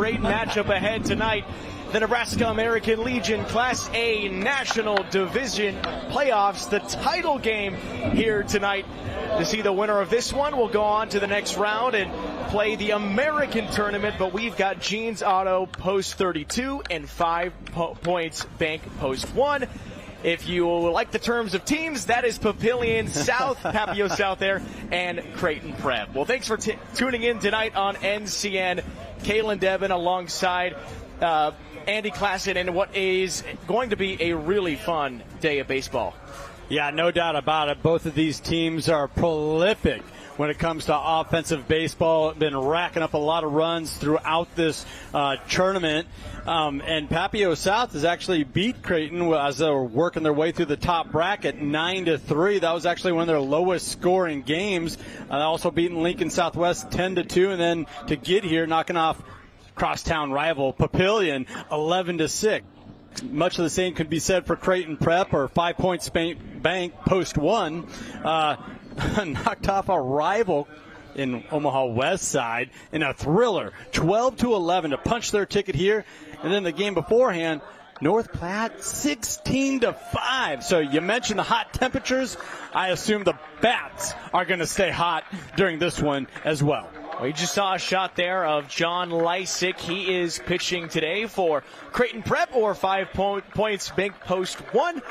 great matchup ahead tonight. The Nebraska American Legion Class A National Division Playoffs, the title game here tonight. To see the winner of this one, we'll go on to the next round and play the American tournament, but we've got Jeans Auto Post 32 and 5 Points Bank Post 1. If you like the terms of teams, that is Papillion South, Papio South there, and Creighton Prep. Well, thanks for tuning in tonight on NCN. Kaylin Devin alongside Andy Klassen, and what is going to be a really fun day of baseball. Yeah, no doubt about it. Both of these teams are prolific when it comes to offensive baseball. Been racking up a lot of runs throughout this tournament. And Papio South has actually beat Creighton as they were working their way through the top bracket 9-3. That was actually one of their lowest scoring games. Also beaten Lincoln Southwest 10-2, and then to get here, knocking off crosstown rival Papillion 11-6. Much of the same could be said for Creighton Prep or 5 Points Bank Post 1. Knocked off a rival in Omaha West Side in a thriller, 12-11 to punch their ticket here. And then the game beforehand, North Platte 16-5. So you mentioned the hot temperatures. I assume the bats are going to stay hot during this one as well. We just saw a shot there of John Lysick. He is pitching today for Creighton Prep or 5 Points Bank Post 1.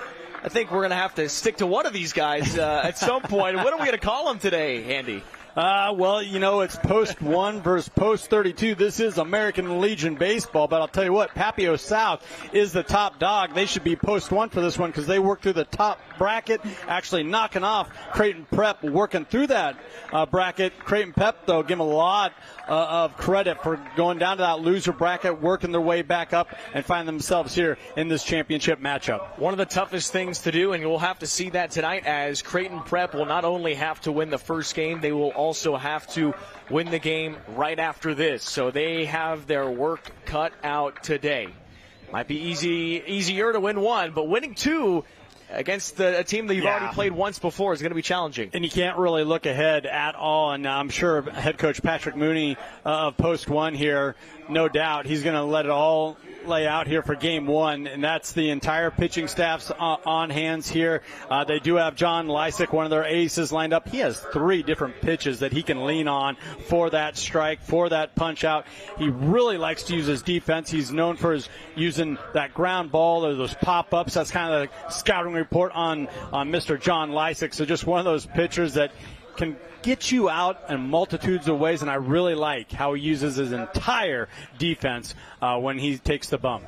I think we're going to have to stick to one of these guys at some point. What are we going to call him today, Andy? Well, you know, it's Post 1 versus Post 32. This is American Legion baseball, but I'll tell you what, Papio South is the top dog. They should be Post 1 for this one because they worked through the top bracket, actually knocking off Creighton Prep, working through that bracket. Creighton Prep, though, give them a lot of credit for going down to that loser bracket, working their way back up, and find themselves here in this championship matchup. One of the toughest things to do, and we'll have to see that tonight, as Creighton Prep will not only have to win the first game, they will also have to win the game right after this. So they have their work cut out today. Might be easier to win one, but winning two against a team that you've already played once before is going to be challenging. And you can't really look ahead at all. And I'm sure head coach Patrick Mooney of Post 1 here, no doubt, he's going to let it all lay out here for game one, and that's the entire pitching staff's on hands here. They do have John Lysick, one of their aces, lined up. He has 3 different pitches that he can lean on for that strike, for that punch out. He really likes to use his defense. He's known for his using that ground ball or those pop-ups. That's kind of the scouting report on Mr. John Lysick. So just one of those pitchers that can get you out in multitudes of ways, and I really like how he uses his entire defense when he takes the bump.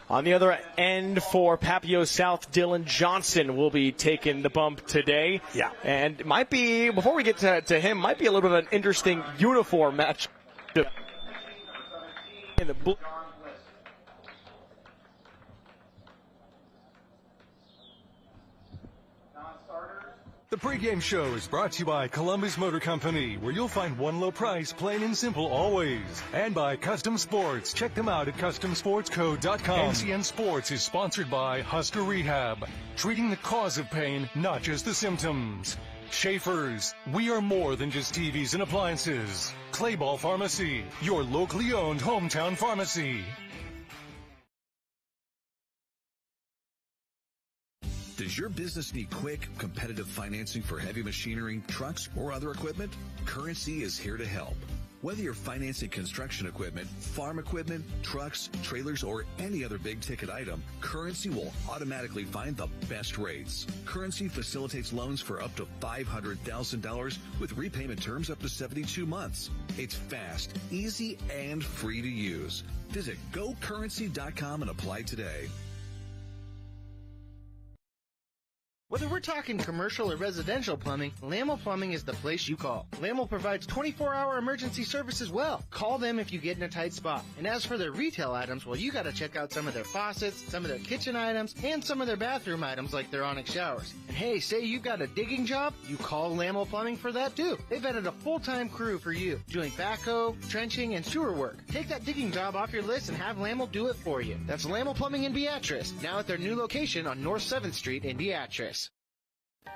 On the other end for Papio South, Dylan Johnson will be taking the bump today. Yeah. And might be, before we get to him, might be a little bit of an interesting uniform match. In the blue. The pregame show is brought to you by Columbus Motor Company, where you'll find one low price, plain and simple always. And by Custom Sports. Check them out at CustomSportsCo.com. NCN Sports is sponsored by Husker Rehab, treating the cause of pain, not just the symptoms. Schaefer's, we are more than just TVs and appliances. Clayball Pharmacy, your locally owned hometown pharmacy. Does your business need quick, competitive financing for heavy machinery, trucks, or other equipment? Currency is here to help. Whether you're financing construction equipment, farm equipment, trucks, trailers, or any other big-ticket item, Currency will automatically find the best rates. Currency facilitates loans for up to $500,000 with repayment terms up to 72 months. It's fast, easy, and free to use. Visit GoCurrency.com and apply today. Whether we're talking commercial or residential plumbing, Lamel Plumbing is the place you call. Lamel provides 24-hour emergency service as well. Call them if you get in a tight spot. And as for their retail items, well, you got to check out some of their faucets, some of their kitchen items, and some of their bathroom items like their Onyx showers. And hey, say you've got a digging job, you call Lamel Plumbing for that too. They've added a full-time crew for you, doing backhoe, trenching, and sewer work. Take that digging job off your list and have Lamel do it for you. That's Lamel Plumbing in Beatrice, now at their new location on North 7th Street in Beatrice.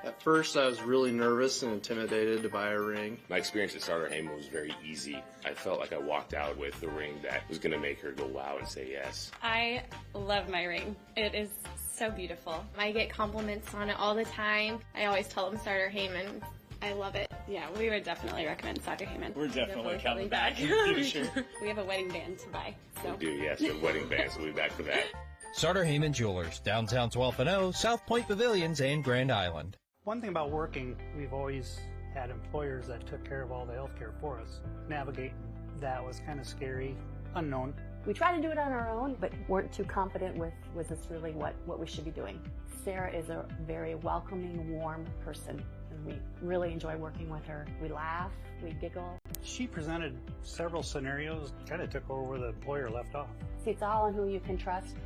At first, I was really nervous and intimidated to buy a ring. My experience at Starter Heyman was very easy. I felt like I walked out with the ring that was going to make her go wow and say yes. I love my ring. It is so beautiful. I get compliments on it all the time. I always tell them Starter Heyman. I love it. Yeah, we would definitely recommend Starter Heyman. We're definitely coming back in the future. We have a wedding band to buy. So. We do, yes, the wedding bands. We'll be back for that. Starter Heyman Jewelers, downtown 12th and O, South Point Pavilions, and Grand Island. One thing about working, we've always had employers that took care of all the health care for us. Navigating that was kind of scary, unknown. We tried to do it on our own, but weren't too confident with, was this really what we should be doing? Sarah is a very welcoming, warm person, and we really enjoy working with her. We laugh, we giggle. She presented several scenarios, kind of took over where the employer left off. See, it's all on who you can trust,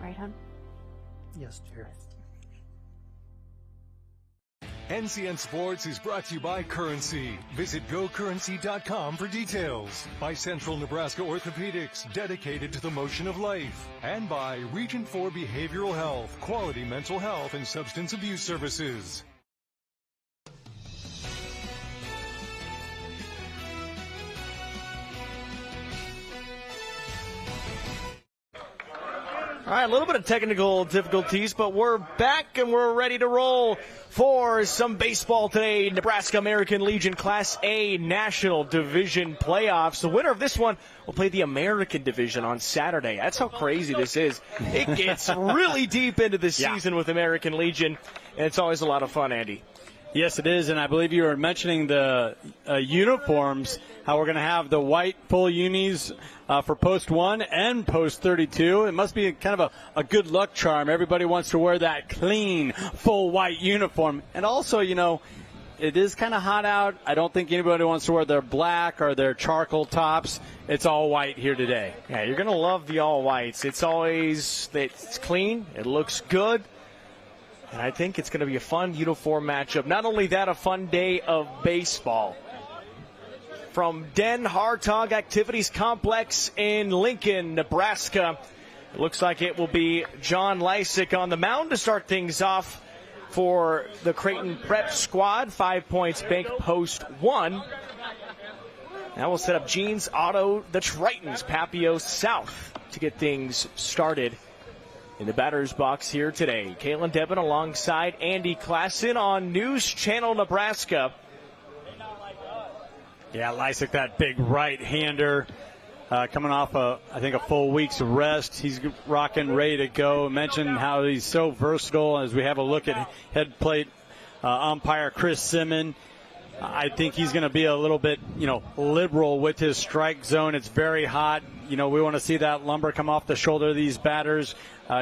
right, hon? Yes, dear. NCN Sports is brought to you by Currency. Visit GoCurrency.com for details. By Central Nebraska Orthopedics, dedicated to the motion of life. And by Region 4 Behavioral Health, quality mental health and substance abuse services. All right, a little bit of technical difficulties, but we're back and we're ready to roll for some baseball today. Nebraska American Legion Class A National Division Playoffs. The winner of this one will play the American Division on Saturday. That's how crazy this is. It gets really deep into the season with American Legion, and it's always a lot of fun, Andy. Yes, it is, and I believe you were mentioning the uniforms, how we're going to have the white full unis for Post 1 and Post 32. It must be kind of a good luck charm. Everybody wants to wear that clean, full white uniform. And also, you know, it is kind of hot out. I don't think anybody wants to wear their black or their charcoal tops. It's all white here today. Yeah, you're going to love the all whites. It's clean. It looks good. And I think it's going to be a fun uniform matchup. Not only that, a fun day of baseball. From Den Hartog Activities Complex in Lincoln, Nebraska, it looks like it will be John Lysick on the mound to start things off for the Creighton Prep squad. 5 points, bank Post 1. Now we'll set up Jeans Auto, the Tritons, Papio South, to get things started in the batter's box here today. Kalen Devin alongside Andy Klassen on News Channel Nebraska. Yeah, Lysick, that big right-hander, coming off, I think, a full week's rest. He's rocking, ready to go. Mentioned how he's so versatile as we have a look at head plate umpire Chris Simmon. I think he's going to be a little bit, liberal with his strike zone. It's very hot. We want to see that lumber come off the shoulder of these batters,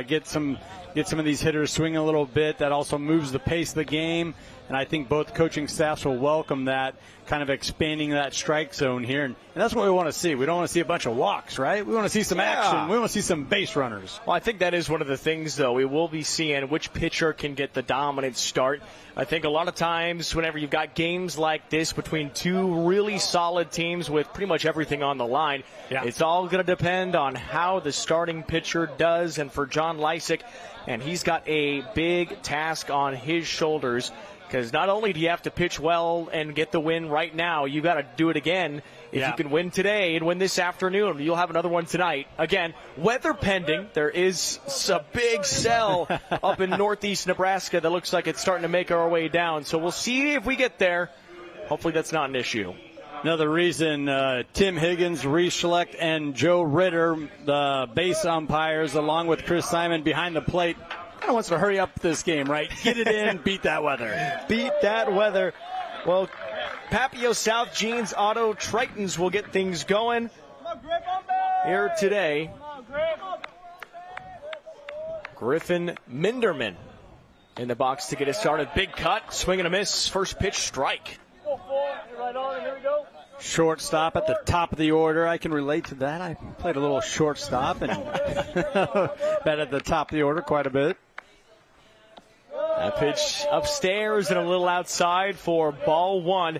get some of these hitters swing a little bit. That also moves the pace of the game. And I think both coaching staffs will welcome that, kind of expanding that strike zone here. And that's what we want to see. We don't want to see a bunch of walks, right? We want to see some action. We want to see some base runners. Well, I think that is one of the things, though. We will be seeing which pitcher can get the dominant start. I think a lot of times whenever you've got games like this between two really solid teams with pretty much everything on the line, it's all going to depend on how the starting pitcher does. And for John Lysick, and he's got a big task on his shoulders. Because not only do you have to pitch well and get the win right now, you've got to do it again. If you can win today and win this afternoon, you'll have another one tonight. Again, weather pending. There is a big cell up in northeast Nebraska that looks like it's starting to make our way down. So we'll see if we get there. Hopefully that's not an issue. Another reason, Tim Higgins, Reese Schlecht, and Joe Ritter, the base umpires, along with Chris Simon behind the plate, kind of wants to hurry up this game, right? Get it in, beat that weather. Beat that weather. Well, Papio South Jeans Auto Tritons will get things going here today. Griffin Minderman in the box to get it started. Big cut, swing and a miss, first pitch strike. Shortstop at the top of the order. I can relate to that. I played a little shortstop and been at the top of the order quite a bit. That pitch upstairs and a little outside for ball one.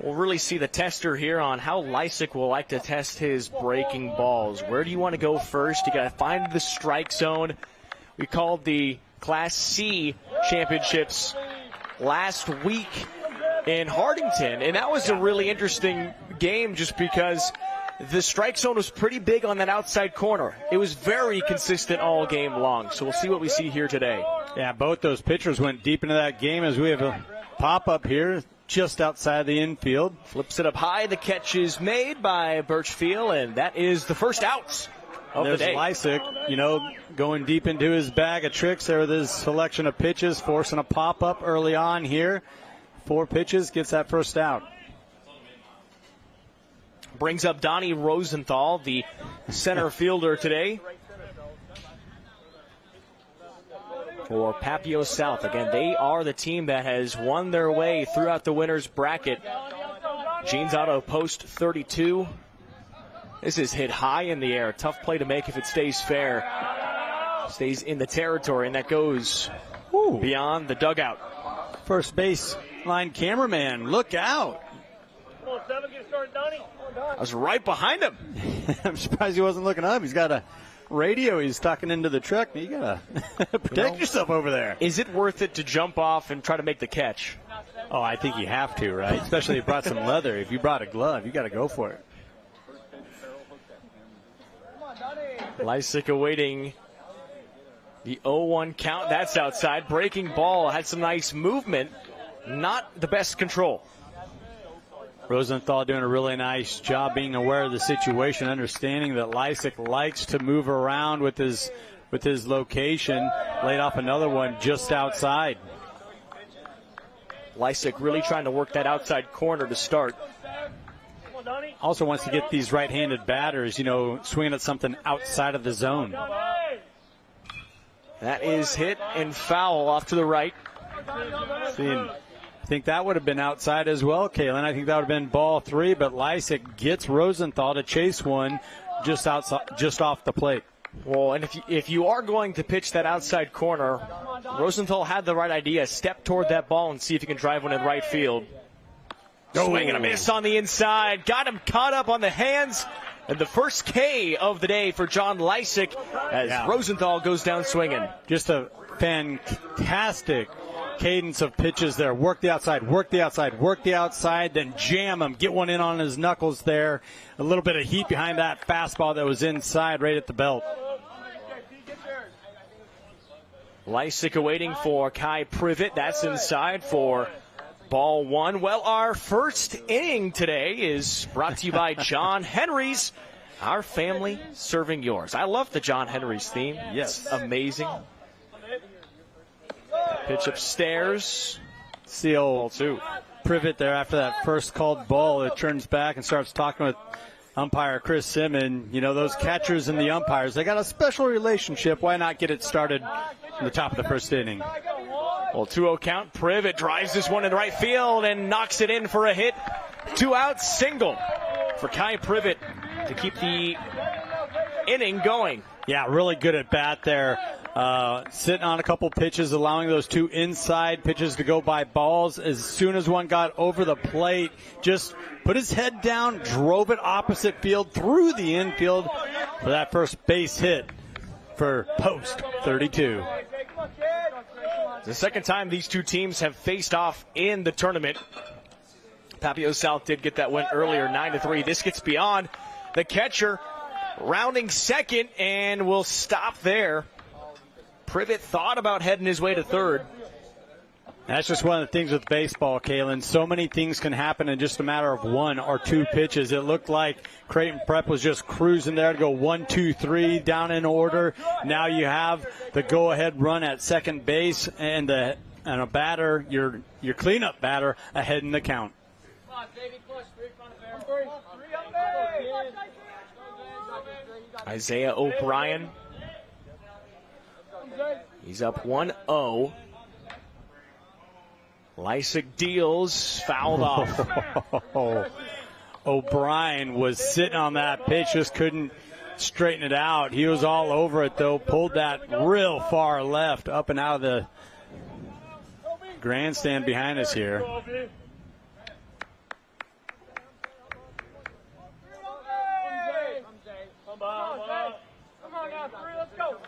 We'll really see the tester here on how Lysick will like to test his breaking balls. Where do you want to go first? You got to find the strike zone. We called the Class C championships last week in Hardington, and that was a really interesting game just because the strike zone was pretty big on that outside corner. It was very consistent all game long, so we'll see what we see here today. Yeah, both those pitchers went deep into that game as we have a pop-up here just outside the infield. Flips it up high. The catch is made by Birchfield, and that is the first out of the day. There's Lysick, going deep into his bag of tricks there with his selection of pitches, forcing a pop-up early on here. 4 pitches, gets that first out. Brings up Donnie Rosenthal, the center fielder today for Papio South. Again, they are the team that has won their way throughout the winner's bracket. Jeans Auto post 32. This is hit high in the air. Tough play to make if it stays fair. Stays in the territory, and that goes beyond the dugout. First base line cameraman, look out. I was right behind him. I'm surprised he wasn't looking up. He's got a radio he's tucking into the truck. You got to protect yourself over there. Is it worth it to jump off and try to make the catch? Oh, I think you have to, right? Especially if you brought some leather. If you brought a glove, you got to go for it. Lysick awaiting the 0-1 count. That's outside. Breaking ball. Had some nice movement. Not the best control. Rosenthal doing a really nice job being aware of the situation, understanding that Lysick likes to move around with his location. Laid off another one just outside. Lysick really trying to work that outside corner to start. Also wants to get these right-handed batters, swinging at something outside of the zone. That is hit and foul off to the right. I think that would have been outside as well, Kalen. I think that would have been ball 3, but Lysick gets Rosenthal to chase one just off the plate. Well, and if you are going to pitch that outside corner, Rosenthal had the right idea. Step toward that ball and see if you can drive one in right field. Swing and a miss on the inside. Got him caught up on the hands. And the first K of the day for John Lysick as Rosenthal goes down swinging. Just a fantastic cadence of pitches there. Work the outside, work the outside, work the outside, then jam him. Get one in on his knuckles there. A little bit of heat behind that fastball that was inside right at the belt. Lysick awaiting for Kai Privet. That's inside for ball 1. Well, our first inning today is brought to you by John Henry's. Our family serving yours. I love the John Henry's theme. Yes. It's amazing. Pitch upstairs. See old Privet there after that first called ball. It turns back and starts talking with umpire Chris Simmons. Those catchers and the umpires, they got a special relationship. Why not get it started in the top of the first inning? Well, 2-0 count. Privet drives this one in right field and knocks it in for a hit. 2 out single for Kai Privet to keep the inning going. Yeah, really good at bat there. Sitting on a couple pitches, allowing those 2 inside pitches to go by balls. As soon as one got over the plate, just put his head down, drove it opposite field through the infield for that first base hit for post 32. It's the second time these two teams have faced off in the tournament. Papio South did get that win earlier, 9-3. This gets beyond the catcher, rounding second, and will stop there. Privet thought about heading his way to third. That's just one of the things with baseball, Kalen. So many things can happen in just a matter of 1 or 2 pitches. It looked like Creighton Prep was just cruising there to go 1, 2, 3 down in order. Now you have the go-ahead run at second base and a batter, your cleanup batter, ahead in the count. Isaiah O'Brien. He's up 1-0. Lysick deals, fouled off. O'Brien was sitting on that pitch, just couldn't straighten it out. He was all over it, though. Pulled that real far left, up and out of the grandstand behind us here.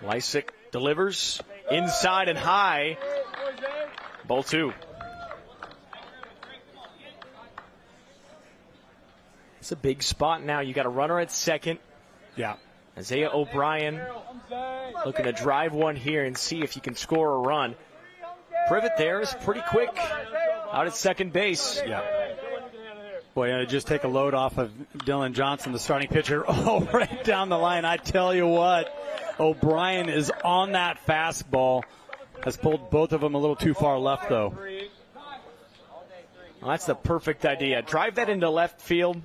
Lysick delivers inside and high. Ball 2. It's a big spot now. You got a runner at second. Yeah. Isaiah O'Brien looking to drive one here and see if he can score a run. Privet there is pretty quick out at second base. Yeah. Boy, just take a load off of Dylan Johnson, the starting pitcher. Oh, right down the line. I tell you what, O'Brien is on that fastball. Has pulled both of them a little too far left, though. Well, that's the perfect idea. Drive that into left field,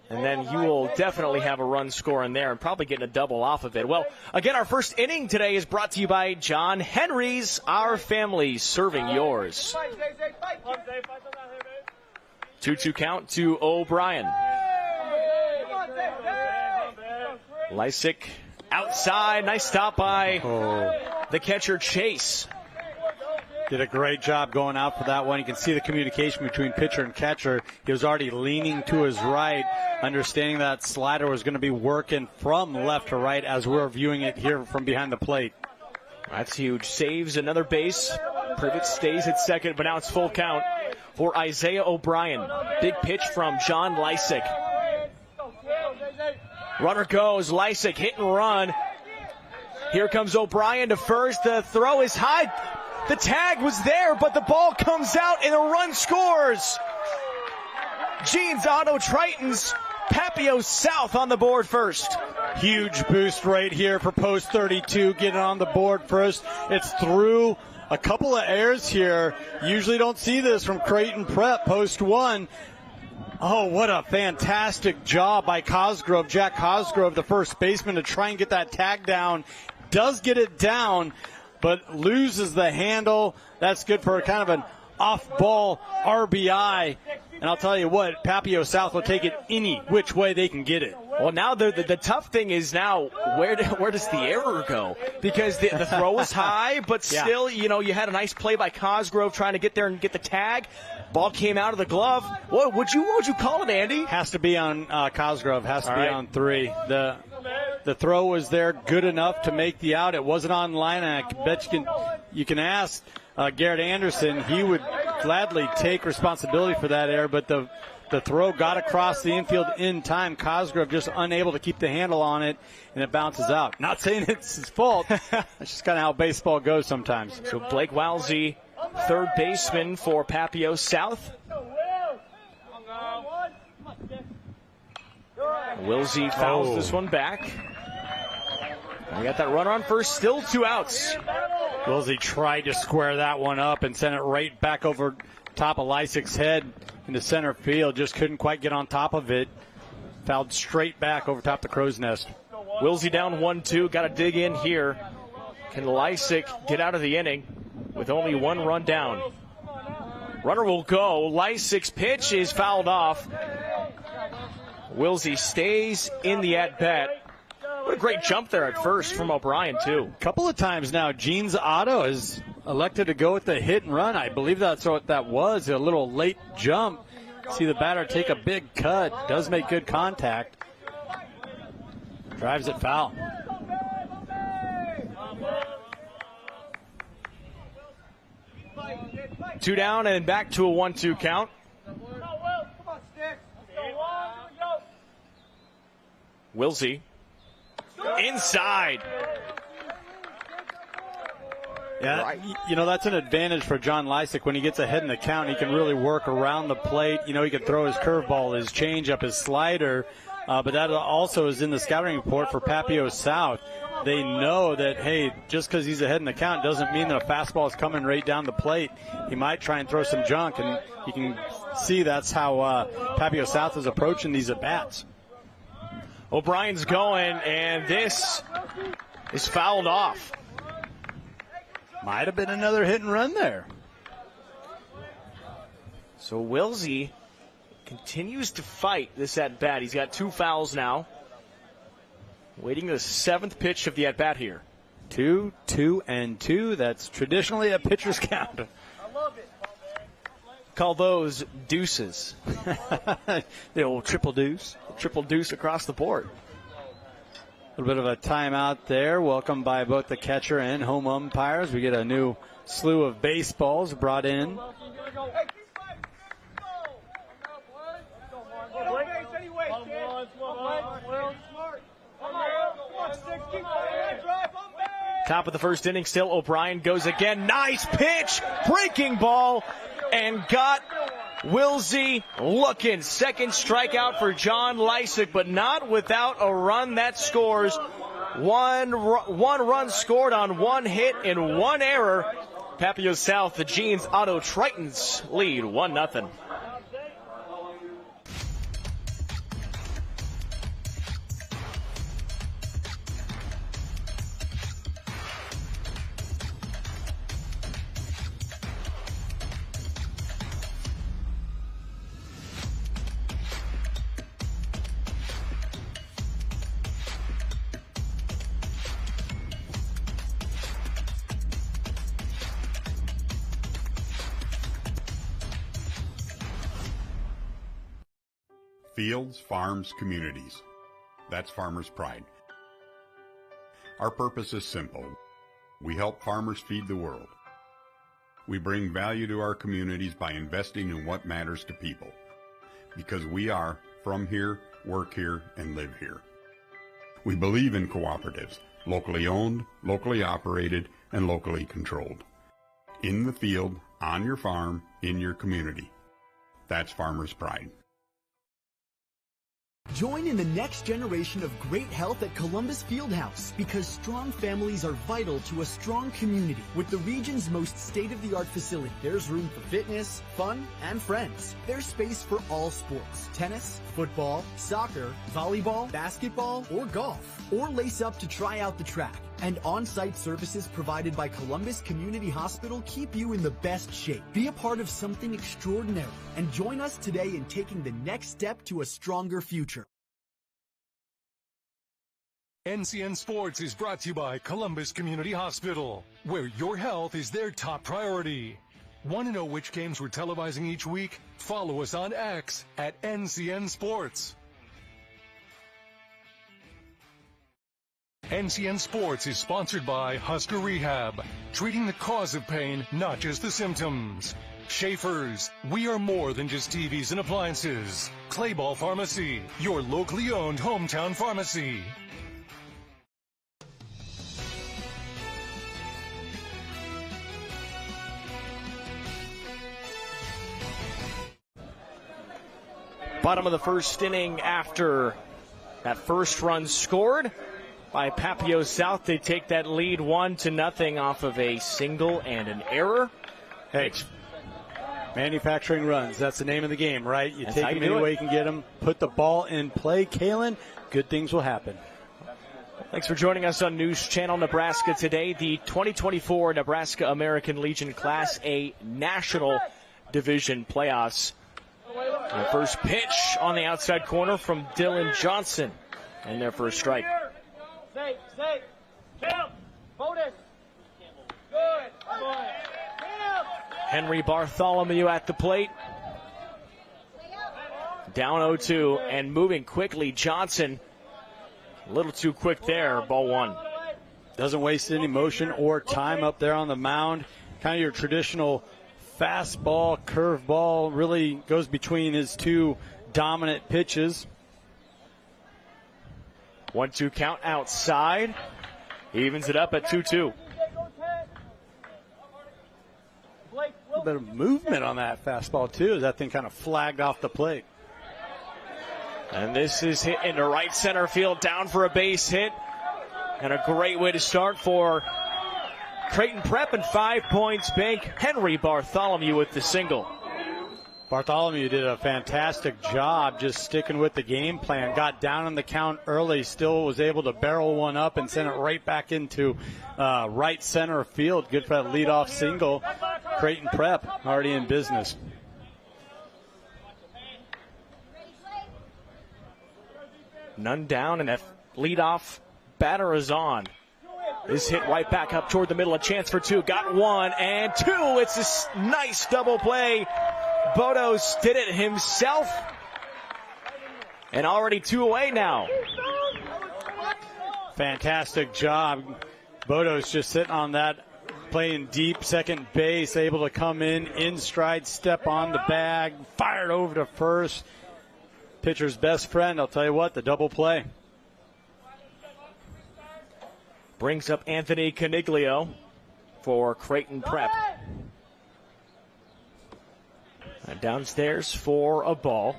and then you will definitely have a run scoring there and probably getting a double off of it. Well, again, our first inning today is brought to you by John Henry's, our family serving yours. 2-2 count to O'Brien. Lysick outside. Nice stop by the catcher, Chase. Did a great job going out for that one. You can see the communication between pitcher and catcher. He was already leaning to his right, understanding that slider was going to be working from left to right as we're viewing it here from behind the plate. That's huge. Saves another base. Privet stays at second, but now it's full count for Isaiah O'Brien. Big pitch from John Lysick. Runner goes. Lysick hit and run. Here comes O'Brien to first. The throw is high. The tag was there, but the ball comes out and the run scores. Jeans Auto Tritons, Papio South on the board first. Huge boost right here for post 32, getting on the board first. It's through a couple of errors here. Usually don't see this from Creighton Prep, post 1. Oh, what a fantastic job by Cosgrove, Jack Cosgrove, the first baseman, to try and get that tag down. Does get it down, but loses the handle. That's good for kind of an off-ball RBI. And I'll tell you what, Papio South will take it any which way they can get it. Well, now the tough thing is now where does the error go? Because the throw was high, but still, you had a nice play by Cosgrove trying to get there and get the tag. Ball came out of the glove. What would you call it, Andy? Has to be on Cosgrove. Has to be on 3. The throw was there good enough to make the out. It wasn't on line, and I bet you can ask Garrett Anderson. He would gladly take responsibility for that error, but the throw got across the infield in time. Cosgrove just unable to keep the handle on it, and it bounces out. Not saying it's his fault. That's just kind of how baseball goes sometimes. So Blake Walsey, third baseman for Papio South. Wilsey fouls this one back. We got that runner on first, still 2 outs. Wilsey tried to square that one up and sent it right back over top of Lysick's head into center field. Just couldn't quite get on top of it. Fouled straight back over top the crow's nest. Wilsey down 1-2. Got to dig in here. Can Lysick get out of the inning with only 1 run down? Runner will go. Lysick's pitch is fouled off. Wilsey stays in the at-bat. What a great jump there at first from O'Brien, too. A couple of times now, Jeans Auto has elected to go with the hit and run. I believe that's what that was, a little late jump. See the batter take a big cut. Does make good contact. Drives it foul. Two down and back to a 1-2 count. Wilsey. Inside. Yeah, that's an advantage for John Lysick. When he gets ahead in the count, he can really work around the plate. He can throw his curveball, his changeup, his slider. But that also is in the scouting report for Papio South. They know that, hey, just because he's ahead in the count doesn't mean that a fastball is coming right down the plate. He might try and throw some junk, and you can see that's how Papio South is approaching these at-bats. O'Brien's going, and this is fouled off. Might have been another hit and run there. So Wilsey continues to fight this at-bat. He's got 2 fouls now. Waiting the 7th pitch of the at-bat here. 2, 2, and 2. That's traditionally a pitcher's count. Call those deuces. The old triple deuce. Triple deuce across the board. A little bit of a timeout there. Welcomed by both the catcher and home umpires. We get a new slew of baseballs brought in. Top of the first inning still. O'Brien goes again. Nice pitch. Breaking ball. And got Wilsey looking. Second strikeout for John Lysick, but not without a run that scores. One run scored on one hit and one error. Papio South, the Jeans Auto Tritons lead 1-0. Fields, farms, communities. That's Farmers Pride. Our purpose is simple. We help farmers feed the world. We bring value to our communities by investing in what matters to people. Because we are from here, work here, and live here. We believe in cooperatives, locally owned, locally operated, and locally controlled. In the field, on your farm, in your community. That's Farmers Pride. Join in the next generation of great health at Columbus Fieldhouse, because strong families are vital to a strong community. With the region's most state-of-the-art facility, there's room for fitness, fun, and friends. There's space for all sports: tennis, football, soccer, volleyball, basketball, or golf. Or lace up to try out the track. And on-site services provided by Columbus Community Hospital keep you in the best shape. Be a part of something extraordinary and join us today in taking the next step to a stronger future. NCN Sports is brought to you by Columbus Community Hospital, where your health is their top priority. Want to know which games we're televising each week? Follow us on X at NCN Sports. NCN Sports is sponsored by Husker Rehab, treating the cause of pain, not just the symptoms. Schaefer's, we are more than just TVs and appliances. Clayball Pharmacy, your locally owned hometown pharmacy. Bottom of the first inning after that first run scored by Papio South. They take that lead 1-0 off of a single and an error. Hey, manufacturing runs. That's the name of the game, right? You That's take how you them do any it. way you can get them. Put the ball in play, Kalen. Good things will happen. Thanks for joining us on News Channel Nebraska today. The 2024 Nebraska American Legion Class A National Division Playoffs. The first pitch on the outside corner from Dylan Johnson. And there for a strike. Henry Bartholomew at the plate. Down 0-2 and moving quickly. Johnson a little too quick there. Ball one. Doesn't waste any motion or time up there on the mound. Kind of your traditional fastball, curveball, really goes between his two dominant pitches. 1-2 count outside. Evens it up at 2-2. A little bit of movement on that fastball, too, as that thing kind of flagged off the plate. And this is hit into right center field, down for a base hit. And a great way to start for Creighton Prep, and 5 points bank. Henry Bartholomew with the single. Bartholomew did a fantastic job just sticking with the game plan. Got down on the count early, still was able to barrel one up and send it right back into right center field. Good for that leadoff single. Creighton Prep already in business. None down, and that leadoff batter is on. This hit right back up toward the middle. A chance for two. Got one and two. It's a nice double play. Bodos did it himself. And already 2 away now. Fantastic job. Bodos just sitting on that, playing deep second base, able to come in stride, step on the bag, fired over to first. Pitcher's best friend, I'll tell you what, the double play. Brings up Anthony Caniglio for Creighton Prep. And downstairs for a ball.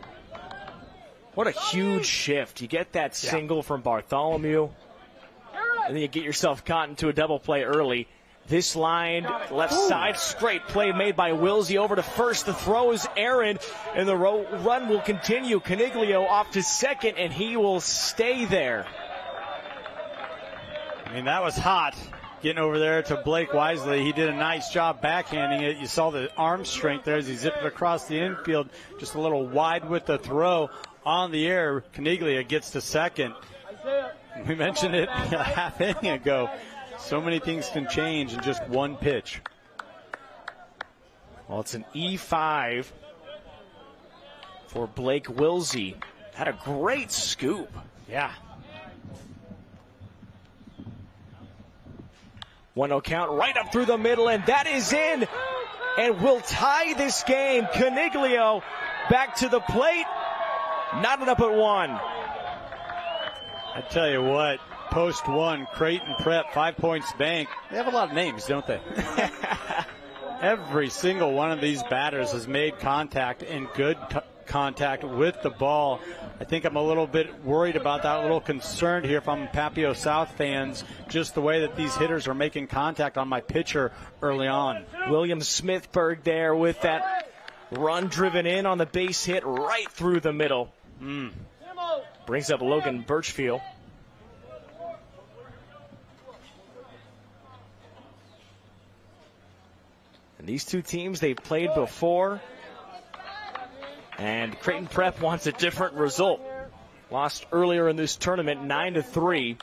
What a huge shift. You get that single from Bartholomew, and then you get yourself caught into a double play early. This line, left side, straight play made by Wilsey over to first. The throw is Aaron, and the run will continue. Caniglio off to second, and he will stay there. I mean, that was hot. Getting over there to Blake Wisely. He did a nice job backhanding it. You saw the arm strength there as he zipped it across the infield. Just a little wide with the throw on the air. Caniglio gets to second. We mentioned it a half inning ago. So many things can change in just one pitch. Well, it's an E5 for Blake Wilsey. Had a great scoop. Yeah. 1-0 count right up through the middle, and that is in. And we'll tie this game. Caniglio back to the plate. Knotted up at 1. I tell you what, post 1, Creighton Prep, 5 Points Bank. They have a lot of names, don't they? Every single one of these batters has made contact, and good contact with the ball. I think I'm a little bit worried about that, a little concerned here if I'm Papio South fans, just the way that these hitters are making contact on my pitcher early on. William Smithberg there with that run driven in on the base hit right through the middle. Brings up Logan Birchfield. And these two teams, they've played before. And Creighton Prep wants a different result. Lost earlier in this tournament, 9-3.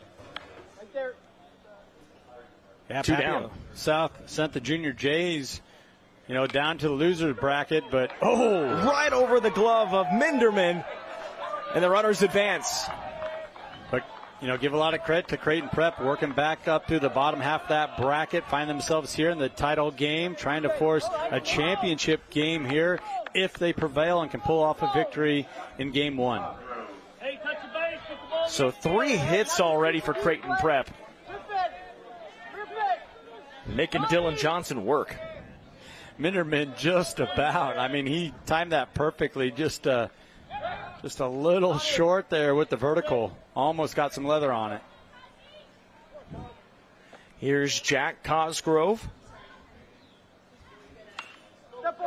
Yeah, Two down. South sent the Junior Jays, down to the loser bracket, but right over the glove of Minderman, and the runners advance. But give a lot of credit to Creighton Prep, working back up through the bottom half of that bracket, find themselves here in the title game, trying to force a championship game here if they prevail and can pull off a victory in game 1. So 3 hits already for Creighton Prep. Making Dylan Johnson work. Minderman just about. I mean, he timed that perfectly. Just a little short there with the vertical. Almost got some leather on it. Here's Jack Cosgrove.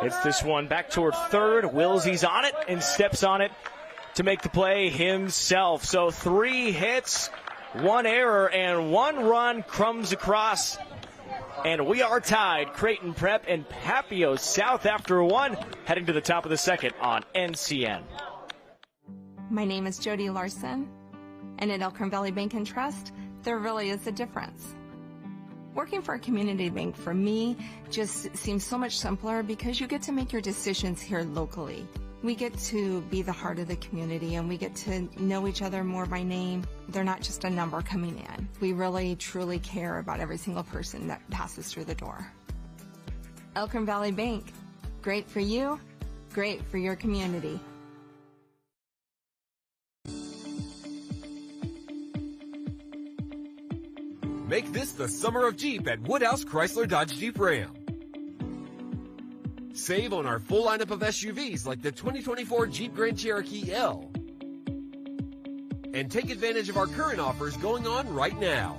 Hits this one back toward third. Wilsey's on it and steps on it to make the play himself. So 3 hits, 1 error, and 1 run comes across. And we are tied, Creighton Prep and Papio South after 1, heading to the top of the second on NCN. My name is Jody Larson, and at Elkhorn Valley Bank and Trust, there really is a difference. Working for a community bank for me just seems so much simpler because you get to make your decisions here locally. We get to be the heart of the community and we get to know each other more by name. They're not just a number coming in. We really truly care about every single person that passes through the door. Elkhorn Valley Bank, great for you, great for your community. Make this the summer of Jeep at Woodhouse Chrysler Dodge Jeep Ram. Save on our full lineup of SUVs like the 2024 Jeep Grand Cherokee L. And take advantage of our current offers going on right now.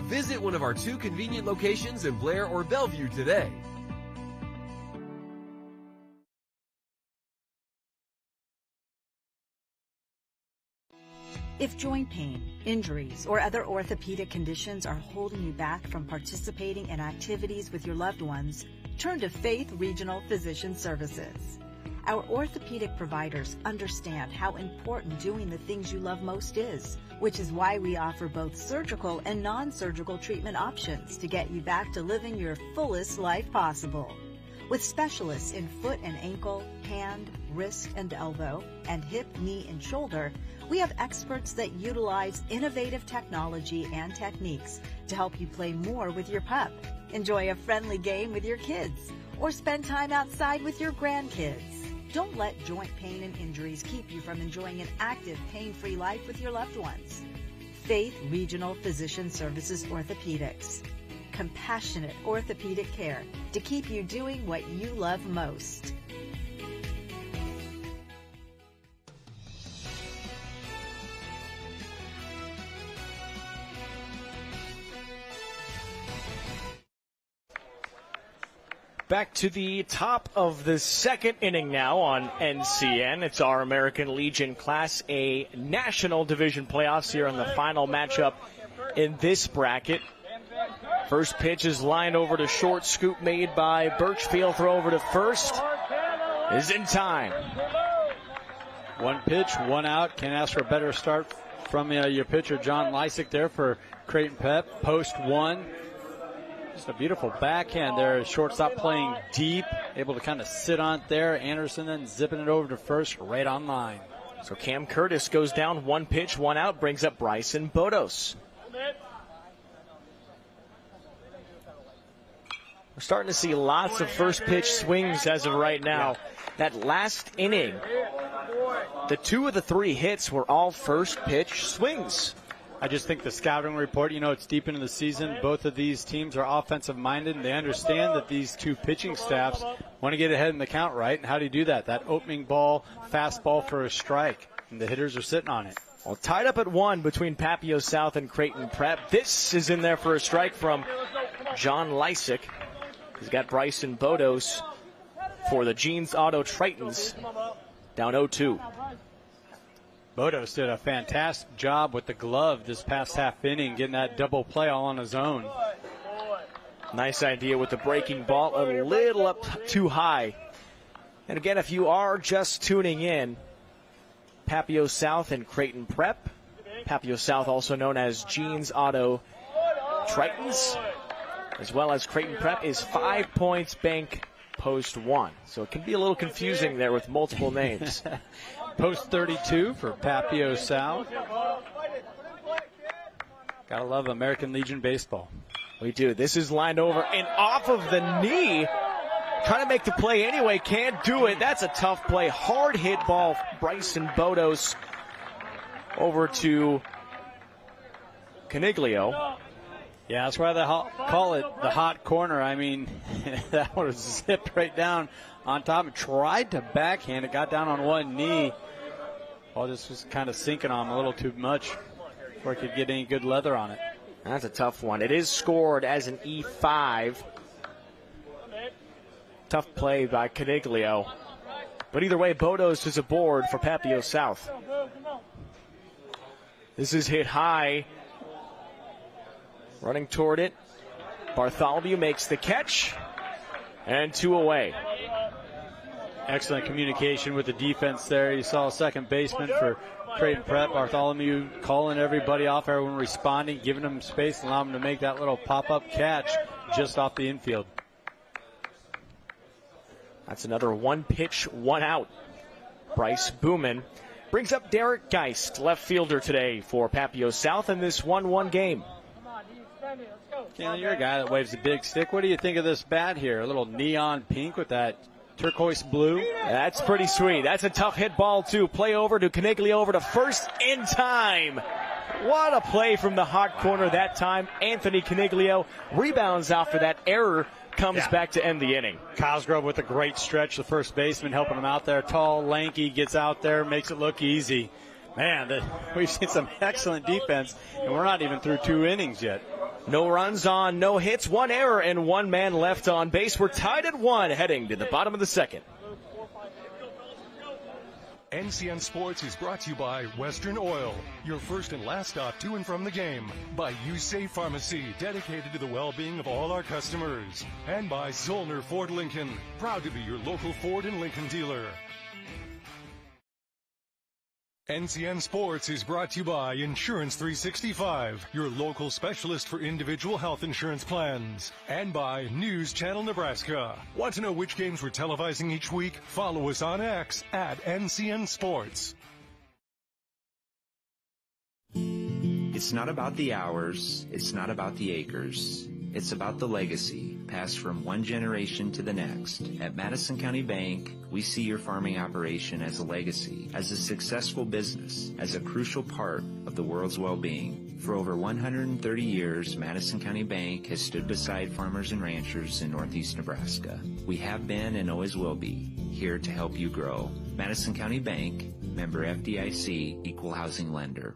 Visit one of our 2 convenient locations in Blair or Bellevue today. If joint pain, injuries, or other orthopedic conditions are holding you back from participating in activities with your loved ones, turn to Faith Regional Physician Services. Our orthopedic providers understand how important doing the things you love most is, which is why we offer both surgical and non-surgical treatment options to get you back to living your fullest life possible. With specialists in foot and ankle, hand, wrist and elbow, and hip, knee, and shoulder, we have experts that utilize innovative technology and techniques to help you play more with your pup, enjoy a friendly game with your kids, or spend time outside with your grandkids. Don't let joint pain and injuries keep you from enjoying an active, pain-free life with your loved ones. Faith Regional Physician Services Orthopedics. Compassionate orthopedic care to keep you doing what you love most. Back to the top of the second inning now on NCN. It's our American Legion Class A National Division playoffs here in the final matchup in this bracket. First pitch is lined over to short, scoop made by Birchfield. Throw over to first is in time. One pitch, one out. Can't ask for a better start from your pitcher, John Lysick, there for Creighton Prep. Post one. Just a beautiful backhand there. Shortstop playing deep, able to kind of sit on it there. Anderson then zipping it over to first, right on line. So Cam Curtis goes down, one pitch, one out, brings up Bryson Bodos. We're starting to see lots of first pitch swings as of right now. That last inning, the 2 of the 3 hits were all first pitch swings. I just think the scouting report, it's deep into the season. Both of these teams are offensive-minded, and they understand that these two pitching staffs want to get ahead in the count, right? And how do you do that? That opening ball, fastball for a strike, and the hitters are sitting on it. Well, tied up at 1 between Papio South and Creighton Prep. This is in there for a strike from John Lysick. He's got Bryson Bodos for the Jeans Auto Tritons, down 0-2. Bodos did a fantastic job with the glove this past half inning, getting that double play all on his own. Nice idea with the breaking ball, a little up too high. And again, if you are just tuning in, Papio South and Creighton Prep. Papio South also known as Jeans Auto Tritons, as well as Creighton Prep is 5 points bank post 1. So it can be a little confusing there with multiple names. Post 32 for Papio South. Gotta love American Legion baseball. We do. This is lined over and off of the knee. Trying to make the play anyway. Can't do it. That's a tough play. Hard hit ball. Bryson Bodos over to Caniglio. Yeah, that's why they call it the hot corner. I mean, that would have zipped right down on top and tried to backhand. It got down on one knee. Ball just was kind of sinking on him a little too much before it could get any good leather on it. That's a tough one. It is scored as an E5. Tough play by Caniglio. But either way, Bodos is aboard for Papio South. This is hit high. Running toward it. Bartholomew makes the catch. And 2 away. Excellent communication with the defense there. You saw a second baseman for Creighton Prep, Bartholomew, calling everybody off, everyone responding, giving them space, allowing them to make that little pop-up catch just off the infield. That's another 1 pitch, 1 out. Bryce Booman brings up Derek Geist, left fielder today for Papio South in this 1-1 game. Kenny, you're a guy that waves a big stick. What do you think of this bat here? A little neon pink with that turquoise blue. That's pretty sweet. That's a tough hit ball, too. Play over to Caniglio, over to first in time. What a play from the hot corner that time. Anthony Caniglio rebounds after that error, comes back to end the inning. Cosgrove with a great stretch, the first baseman helping him out there. Tall, lanky, gets out there, makes it look easy. Man, we've seen some excellent defense, and we're not even through 2 innings yet. No runs on, no hits, 1 error, and 1 man left on base. We're tied at 1 heading to the bottom of the second. NCN Sports is brought to you by Western Oil, your first and last stop to and from the game. By USafe Pharmacy, dedicated to the well-being of all our customers. And by Zollner Ford Lincoln, proud to be your local Ford and Lincoln dealer. NCN Sports is brought to you by Insurance 365, your local specialist for individual health insurance plans. And by News Channel Nebraska. Want to know which games we're televising each week? Follow us on X at NCN Sports. It's not about the hours. It's not about the acres. It's about the legacy passed from one generation to the next. At Madison County Bank, we see your farming operation as a legacy, as a successful business, as a crucial part of the world's well-being. For over 130 years, Madison County Bank has stood beside farmers and ranchers in northeast Nebraska. We have been and always will be here to help you grow. Madison County Bank, member FDIC, equal housing lender.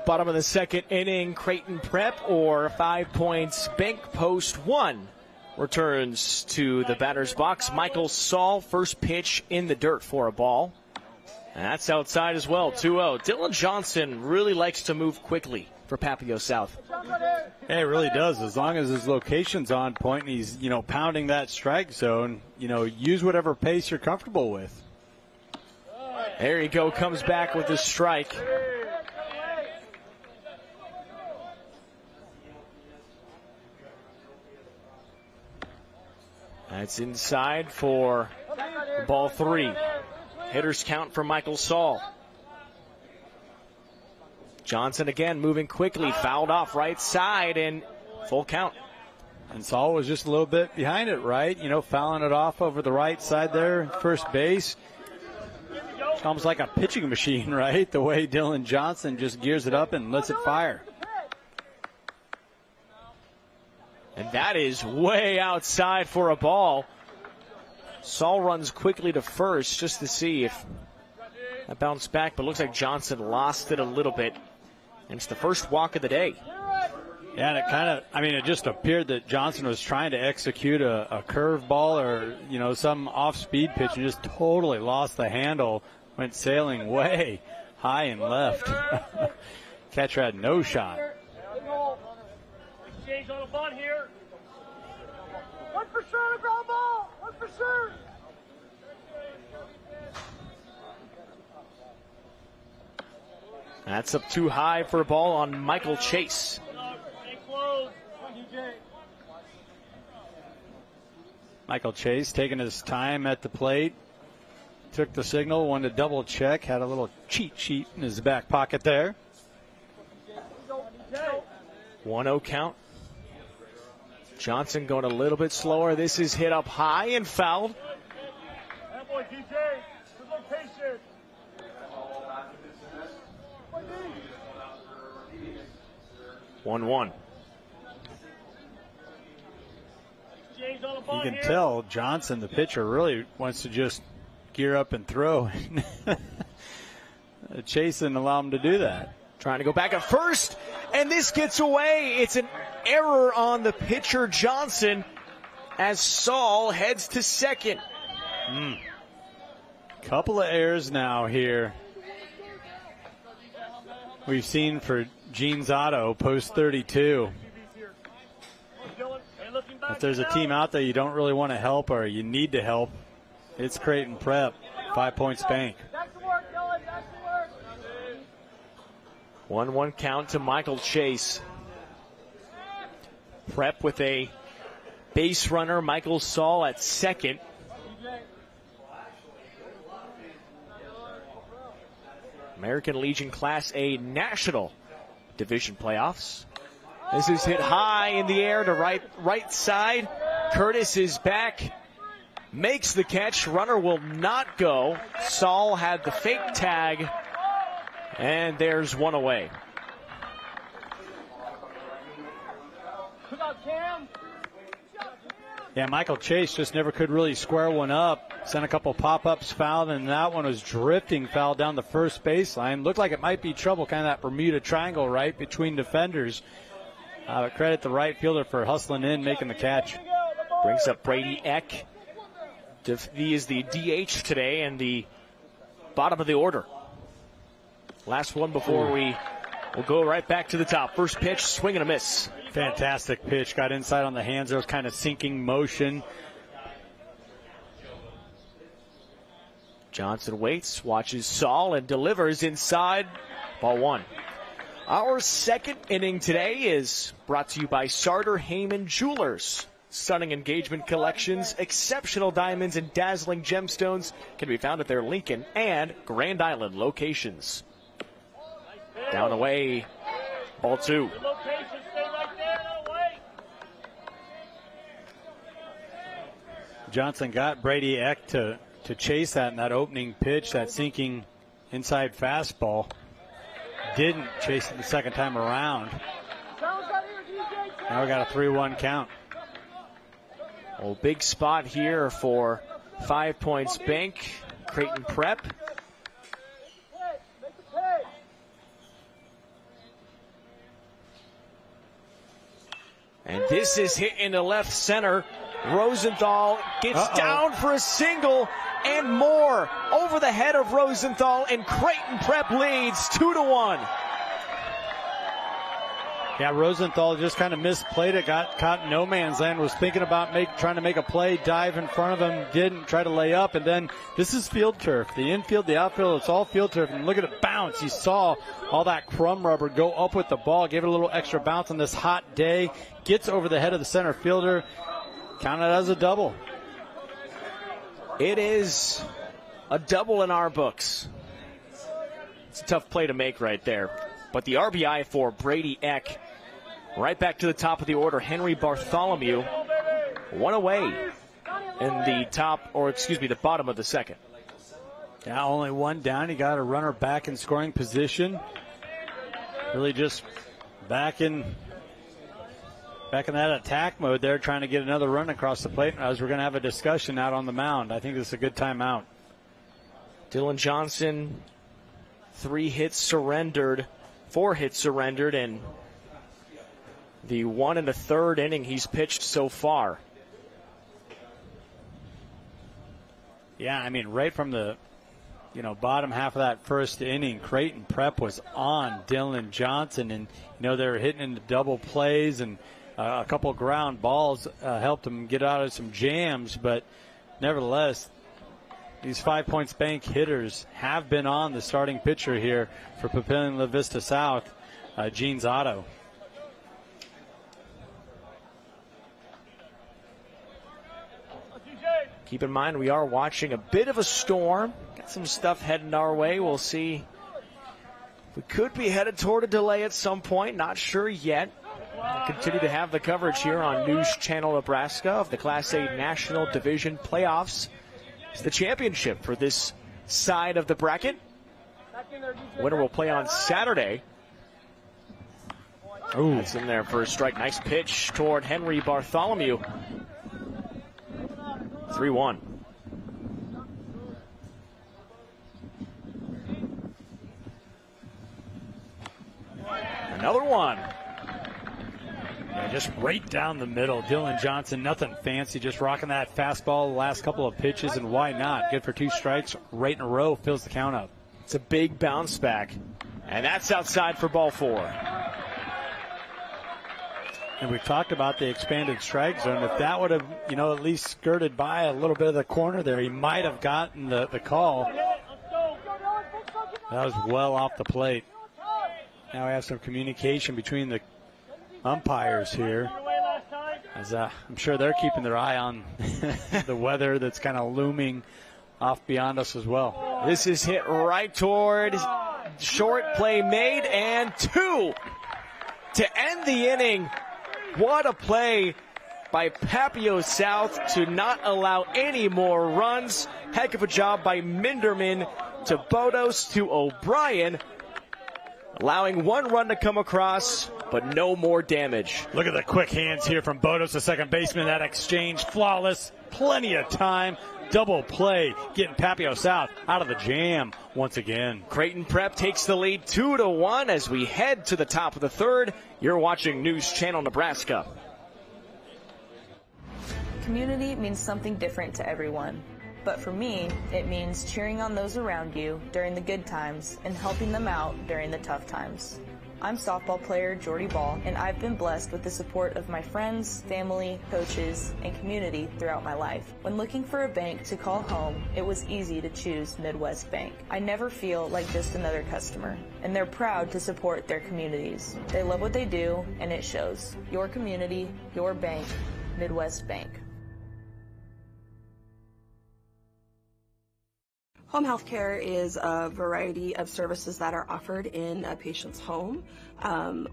Bottom of the second inning, Creighton Prep or 5 Points Bank Post 1 returns to the batter's box. Michael Saul, first pitch in the dirt for a ball. And that's outside as well, 2-0. Dylan Johnson really likes to move quickly for Papio South. Yeah, it really does. As long as his location's on point and he's, pounding that strike zone, use whatever pace you're comfortable with. There you go, comes back with the strike. That's inside for ball 3. Hitters count for Michael Saul. Johnson again moving quickly, fouled off right side and full count. And Saul was just a little bit behind it, right? Fouling it off over the right side there, first base. It's almost like a pitching machine, right? The way Dylan Johnson just gears it up and lets it fire. And that is way outside for a ball. Saul runs quickly to first just to see if that bounced back, but looks like Johnson lost it a little bit. And it's the first walk of the day. Yeah, and it just appeared that Johnson was trying to execute a curve ball or, some off-speed pitch and just totally lost the handle, went sailing way high and left. Catcher had no shot. Exchange on a bunt here. 1% ground ball. 1%. That's up too high for a ball on Michael Chase. Michael Chase taking his time at the plate. Took the signal, wanted to double check, had a little cheat sheet in his back pocket there. 1-0 count. Johnson going a little bit slower. This is hit up high and fouled. That boy, DJ, good location. 1-1. You can tell Johnson, the pitcher, really wants to just gear up and throw. Chase didn't allow him to do that. Trying to go back at first, and this gets away. It's an error on the pitcher, Johnson, as Saul heads to second. Couple of errors now here. We've seen for Gene Zotto, post 32. If there's a team out there you don't really want to help or you need to help, it's Creighton Prep, 5 Points Bank. 1-1 count to Michael Chase. Prep with a base runner, Michael Saul at second. American Legion Class A National Division Playoffs. This is hit high in the air to right side. Curtis is back, makes the catch. Runner will not go. Saul had the fake tag, and there's one away. Yeah, Michael Chase just never could really square one up. Sent a couple pop-ups fouled, and that one was drifting foul down the first baseline. Looked like it might be trouble, kind of that Bermuda Triangle, right, between defenders. Credit the right fielder for hustling in, making the catch. Brings up Brady Eck. He is the DH today and the bottom of the order. Last one before we'll go right back to the top. First pitch, swing and a miss. Fantastic pitch. Got inside on the hands. There was kind of sinking motion. Johnson waits, watches Saul, and delivers inside. Ball 1. Our second inning today is brought to you by Sartor Heyman Jewelers. Stunning engagement collections, exceptional diamonds, and dazzling gemstones can be found at their Lincoln and Grand Island locations. Down away, ball 2. Johnson got Brady Eck to chase that in that opening pitch, that sinking inside fastball. Didn't chase it the second time around. Now we got a 3-1 count. Well, big spot here for 5 Points Bank, Creighton Prep. And this is hit into left center. Rosenthal gets down for a single and more over the head of Rosenthal, and Creighton Prep leads 2-1. Yeah, Rosenthal just kind of misplayed it, got caught in no man's land, was thinking about trying to make a play, dive in front of him, didn't, try to lay up, and then this is field turf. The infield, the outfield, it's all field turf, and look at it bounce. You saw all that crumb rubber go up with the ball, gave it a little extra bounce on this hot day, gets over the head of the center fielder, counted as a double. It is a double in our books. It's a tough play to make right there. But the RBI for Brady Eck. Right back to the top of the order, Henry Bartholomew. One away in the bottom of the second. Yeah, only one down. He got a runner back in scoring position. Really just back in that attack mode there, trying to get another run across the plate. As we're going to have a discussion out on the mound. I think this is a good timeout. Dylan Johnson, 4 hits surrendered, and the 1 1/3 inning he's pitched so far. Yeah, I mean, right from the bottom half of that first inning, Creighton Prep was on Dylan Johnson, and they were hitting into double plays, and a couple of ground balls helped him get out of some jams. But nevertheless, these 5 Points Bank hitters have been on the starting pitcher here for Papillion La Vista South, Gene Zotto. Keep in mind, we are watching a bit of a storm. Got some stuff heading our way. We'll see. We could be headed toward a delay at some point. Not sure yet. We'll continue to have the coverage here on News Channel Nebraska of the Class A National Division Playoffs. It's the championship for this side of the bracket. Winner will play on Saturday. Ooh. That's in there for a strike. Nice pitch toward Henry Bartholomew. 3-1. Another one. Yeah, just right down the middle. Dylan Johnson, nothing fancy, just rocking that fastball the last couple of pitches, and why not? Good for 2 strikes right in a row, fills the count up. It's a big bounce back, and that's outside for ball 4. And we've talked about the expanded strike zone. If that would have, at least skirted by a little bit of the corner there, he might have gotten the call. That was well off the plate. Now we have some communication between the umpires here, as I'm sure they're keeping their eye on the weather that's kind of looming off beyond us as well. This is hit right toward short, play made, and 2 to end the inning. What a play by Papio South to not allow any more runs. Heck of a job by Minderman to Bodos to O'Brien, allowing 1 run to come across, but no more damage. Look at the quick hands here from Bodos, the second baseman. That exchange flawless, plenty of time. Double play, getting Papio South out of the jam once again. Creighton Prep takes the lead 2-1 as we head to the top of the 3rd. You're watching News Channel Nebraska. Community means something different to everyone. But for me, it means cheering on those around you during the good times and helping them out during the tough times. I'm softball player Jordy Ball, and I've been blessed with the support of my friends, family, coaches, and community throughout my life. When looking for a bank to call home, it was easy to choose Midwest Bank. I never feel like just another customer, and they're proud to support their communities. They love what they do, and it shows. Your community, your bank, Midwest Bank. Home health care is a variety of services that are offered in a patient's home,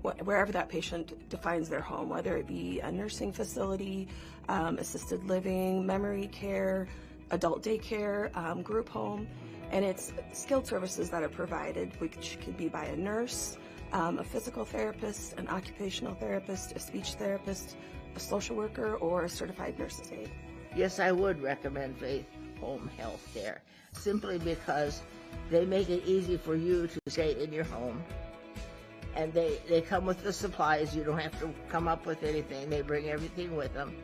wherever that patient defines their home, whether it be a nursing facility, assisted living, memory care, adult daycare, group home, and it's skilled services that are provided, which could be by a nurse, a physical therapist, an occupational therapist, a speech therapist, a social worker, or a certified nurse's aide. Yes, I would recommend Faith Home Health Care, simply because they make it easy for you to stay in your home. And they come with the supplies. You don't have to come up with anything. They bring everything with them.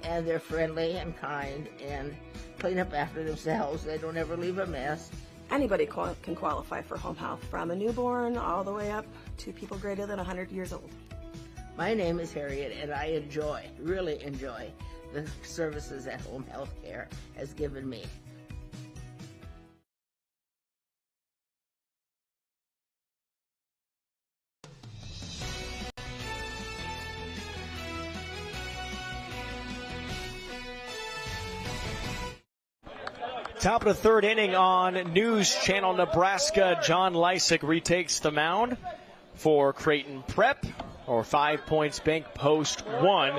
And they're friendly and kind and clean up after themselves. They don't ever leave a mess. Anybody can qualify for home health, from a newborn all the way up to people greater than 100 years old. My name is Harriet, and I really enjoy the services that Home Health Care has given me. Top of the third inning on News Channel Nebraska. John Lysick retakes the mound for Creighton Prep, or 5 Points Bank Post 1.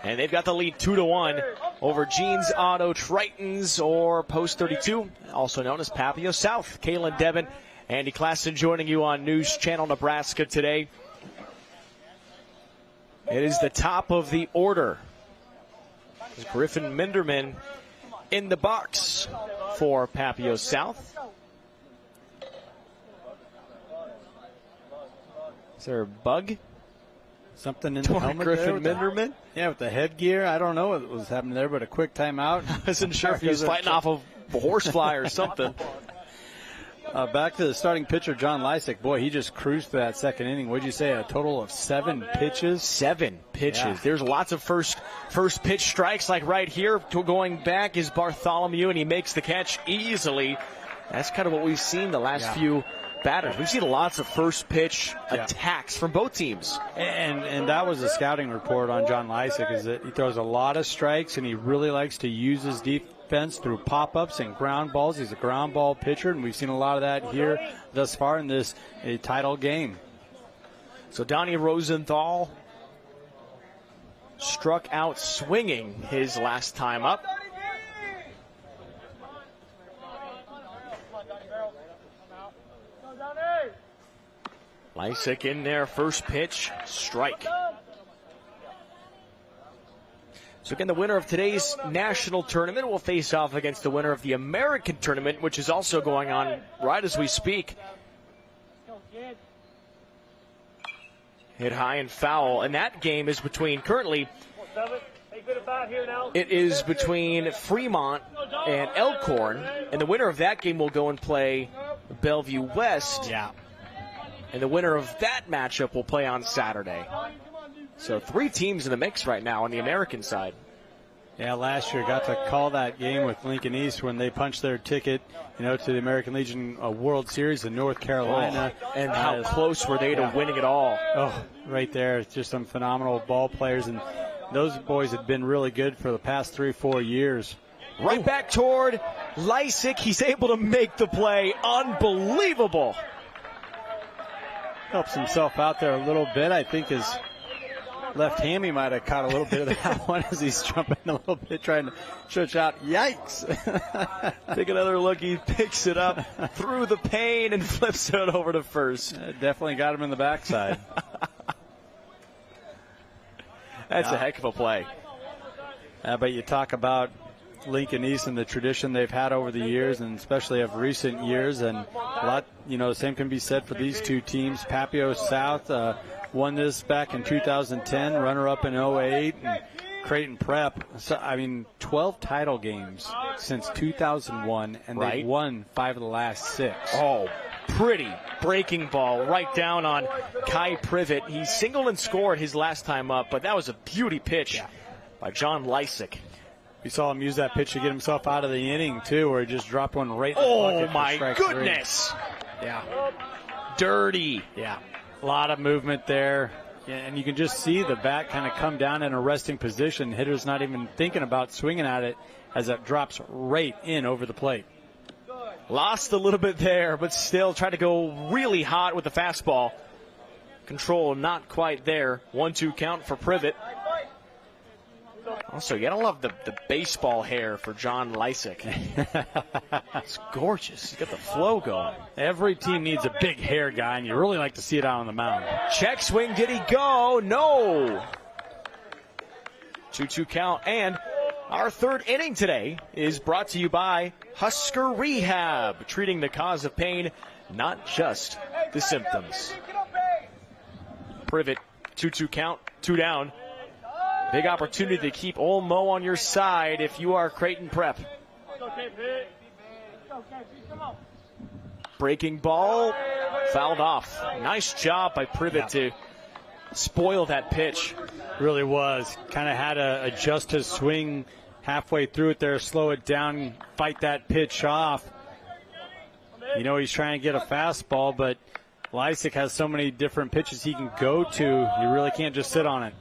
And they've got the lead 2-1 over Jeans Auto Tritons, or Post 32, also known as Papio South. Kaylin Devin, Andy Klassen joining you on News Channel Nebraska today. It is the top of the order. Griffin Minderman in the box for Papio South. Is there a bug? Something in the helmet Griffin there Minderman? Yeah, with the headgear. I don't know what was happening there, but a quick timeout. I wasn't sure if he was fighting off of a horsefly or something. Back to the starting pitcher, John Lysick. Boy, he just cruised through that second inning. What'd you say, a total of 7 pitches? 7 pitches. Yeah. There's lots of first pitch strikes, like right here. Going back is Bartholomew, and he makes the catch easily. That's kind of what we've seen the last few batters. We've seen lots of first pitch attacks from both teams. And that was a scouting report on John Lysick, is that he throws a lot of strikes, and he really likes to use his defense through pop-ups and ground balls. He's a ground ball pitcher, and we've seen a lot of that here thus far in this title game. So Donnie Rosenthal struck out swinging his last time up. Lysick in there, first pitch, strike. So again, the winner of today's national tournament will face off against the winner of the American tournament, which is also going on right as we speak. Hit high and foul, and that game is between currently. It is between Fremont and Elkhorn, and the winner of that game will go and play Bellevue West. Yeah. And the winner of that matchup will play on Saturday. So 3 teams in the mix right now on the American side. Yeah, last year got to call that game with Lincoln East when they punched their ticket, to the American Legion World Series in North Carolina. And how close were they to winning it all? Oh, right there. It's just some phenomenal ball players. And those boys have been really good for the past 3-4 years. Right back toward Lysick. He's able to make the play. Unbelievable. Helps himself out there a little bit. I think his left hammy might have caught a little bit of that one as he's jumping a little bit, trying to stretch out. Yikes. Take another look. He picks it up through the pane and flips it over to first. Definitely got him in the backside. That's a heck of a play. But you talk about Lincoln East and the tradition they've had over the years, and especially of recent years, and a lot, the same can be said for these two teams. Papio South won this back in 2010, runner-up in 08, and Creighton Prep. So, 12 title games since 2001, and they've won 5 of the last 6. Oh, pretty breaking ball right down on Kai Privet. He singled and scored his last time up, but that was a beauty pitch by John Lysick. We saw him use that pitch to get himself out of the inning, too, where he just dropped one right in the bucket. Oh, my goodness. Yeah. Dirty. Yeah. A lot of movement there. And you can just see the bat kind of come down in a resting position. Hitter's not even thinking about swinging at it as it drops right in over the plate. Lost a little bit there, but still tried to go really hot with the fastball. Control not quite there. 1-2 count for Privet. Also, you gotta love the baseball hair for John Lysick. It's gorgeous. He's got the flow going. Every team needs a big hair guy, and you really like to see it out on the mound. Check swing. Did he go? No. 2-2 count. And our third inning today is brought to you by Husker Rehab, treating the cause of pain, not just the symptoms. Privet, 2-2 count, 2 down. Big opportunity to keep Ole Mo on your side if you are Creighton Prep. Breaking ball, fouled off. Nice job by Privet to spoil that pitch. Really was. Kind of had to adjust his swing halfway through it there, slow it down, fight that pitch off. You know he's trying to get a fastball, but Lysick has so many different pitches he can go to. You really can't just sit on it.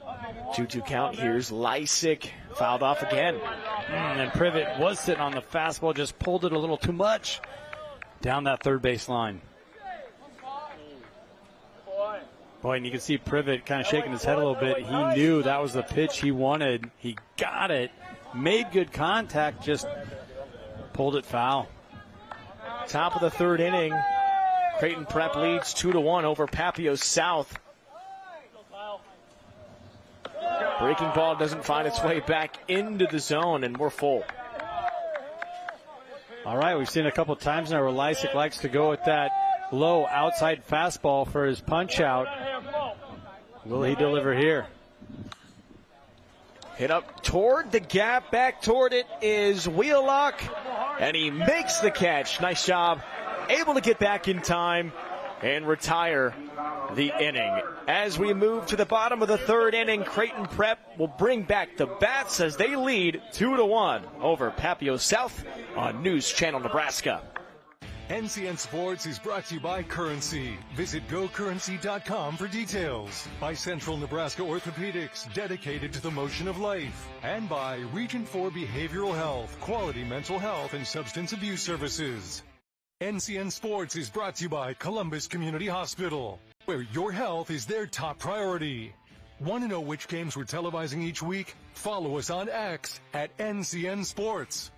2-2 count. Here's Lysick. Fouled off again. And Privet was sitting on the fastball, just pulled it a little too much down that third base line. Boy, and you can see Privet kind of shaking his head a little bit. He knew that was the pitch he wanted. He got it, made good contact, just pulled it foul. Top of the third inning. Creighton Prep leads 2-1 over Papio South. Breaking ball doesn't find its way back into the zone, and we're full. All right, we've seen a couple times now where Lysick likes to go with that low outside fastball for his punch out. Will he deliver here? Hit up toward the gap, back toward it is Wheelock, and he makes the catch. Nice job. Able to get back in time and retire the inning. As we move to the bottom of the third inning, Creighton Prep will bring back the bats as they lead 2-1 over Papio South on News Channel Nebraska. NCN Sports is brought to you by Currency. Visit GoCurrency.com for details. By Central Nebraska Orthopedics, dedicated to the motion of life. And by Region 4 Behavioral Health, quality mental health and substance abuse services. NCN Sports is brought to you by Columbus Community Hospital, where your health is their top priority. Want to know which games we're televising each week? Follow us on X at NCN Sports.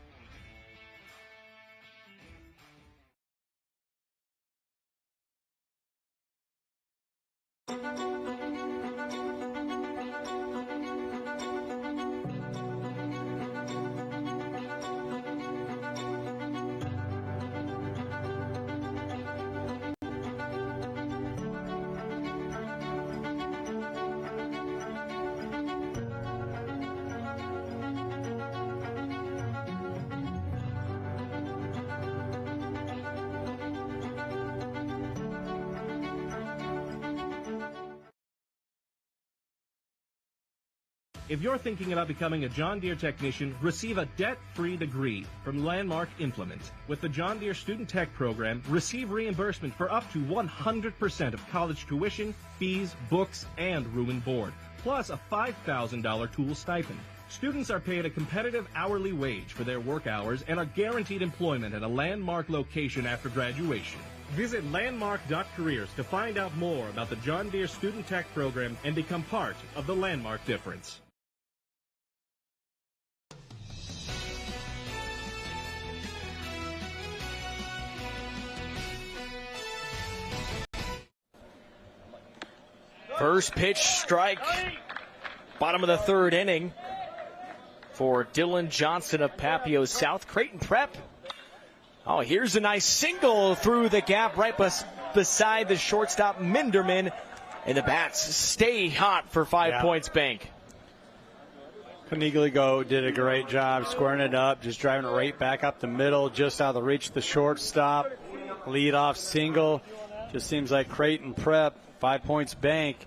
If you're thinking about becoming a John Deere technician, receive a debt-free degree from Landmark Implement. With the John Deere Student Tech Program, receive reimbursement for up to 100% of college tuition, fees, books, and room and board, plus a $5,000 tool stipend. Students are paid a competitive hourly wage for their work hours and are guaranteed employment at a Landmark location after graduation. Visit landmark.careers to find out more about the John Deere Student Tech Program and become part of the Landmark difference. First pitch strike, bottom of the third inning for Dylan Johnson of Papio South. Creighton Prep. Oh, here's a nice single through the gap right beside the shortstop Minderman. And the bats stay hot for 5 points bank. Conigligo did a great job squaring it up, just driving it right back up the middle, just out of the reach of the shortstop. Leadoff single. Just seems like Creighton Prep, 5 points bank.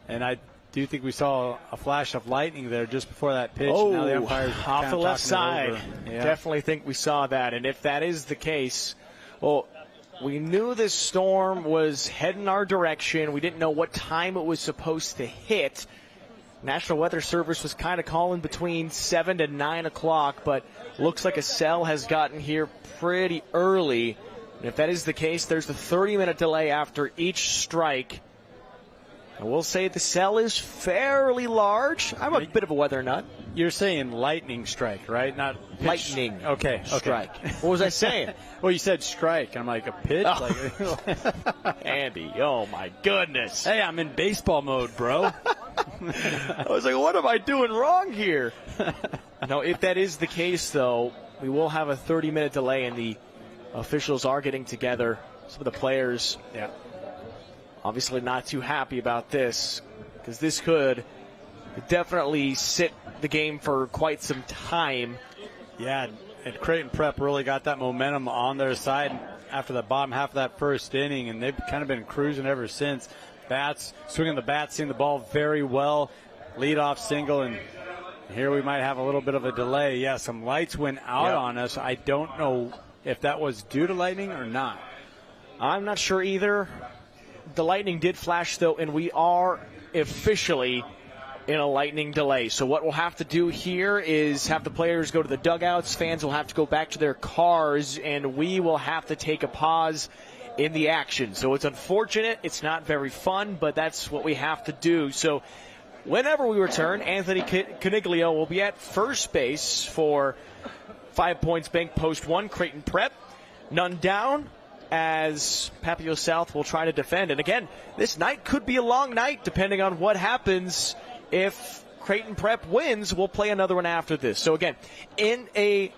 And I do think we saw a flash of lightning there just before that pitch. Oh, now the umpire's off the left side. Yeah. Definitely think we saw that. And if that is the case, well, we knew this storm was heading our direction. We didn't know what time it was supposed to hit. National Weather Service was kind of calling between 7 to 9 o'clock, but looks like a cell has gotten here pretty early. And if that is the case, there's a 30-minute delay after each strike. And we'll say the cell is fairly large. I'm a bit of a weather nut. You're saying lightning strike, right? Not pitch. Lightning strike. What was I saying? Well, you said strike. I'm like, a pitch? Oh. Like, Andy, oh my goodness. Hey, I'm in baseball mode, bro. I was like, what am I doing wrong here? No, if that is the case, though, we will have a 30-minute delay, and the officials are getting together. Some of the players, obviously not too happy about this, because this could definitely sit the game for quite some time. Yeah, and Creighton Prep really got that momentum on their side after the bottom half of that first inning, and they've kind of been cruising ever since. Swinging the bat, seeing the ball very well. Leadoff single, and here we might have a little bit of a delay. Yeah, some lights went out on us. I don't know if that was due to lightning or not. I'm not sure either. The lightning did flash, though, and we are officially in a lightning delay. So what we'll have to do here is have the players go to the dugouts. Fans will have to go back to their cars, and we will have to take a pause in the action. So it's unfortunate. It's not very fun, but that's what we have to do. So whenever we return, Anthony Coniglio will be at first base for 5 Points Bank Post 1, Creighton Prep. None down as Papio South will try to defend. And again, this night could be a long night depending on what happens. If Creighton Prep wins, we'll play another one after this. So again, in a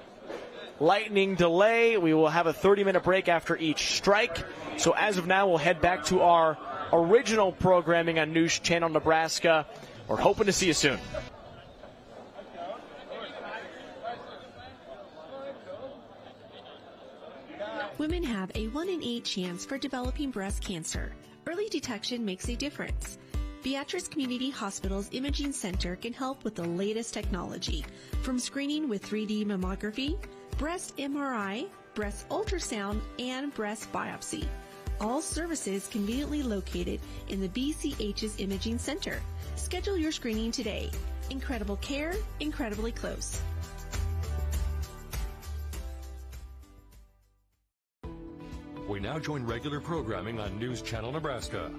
lightning delay, we will have a 30-minute break after each strike. So as of now, we'll head back to our original programming on News Channel Nebraska. We're hoping to see you soon. Women have a 1 in 8 chance for developing breast cancer. Early detection makes a difference. Beatrice Community Hospital's Imaging Center can help with the latest technology, from screening with 3D mammography, breast MRI, breast ultrasound, and breast biopsy. All services conveniently located in the BCH's Imaging Center. Schedule your screening today. Incredible care, incredibly close. We now join regular programming on News Channel Nebraska.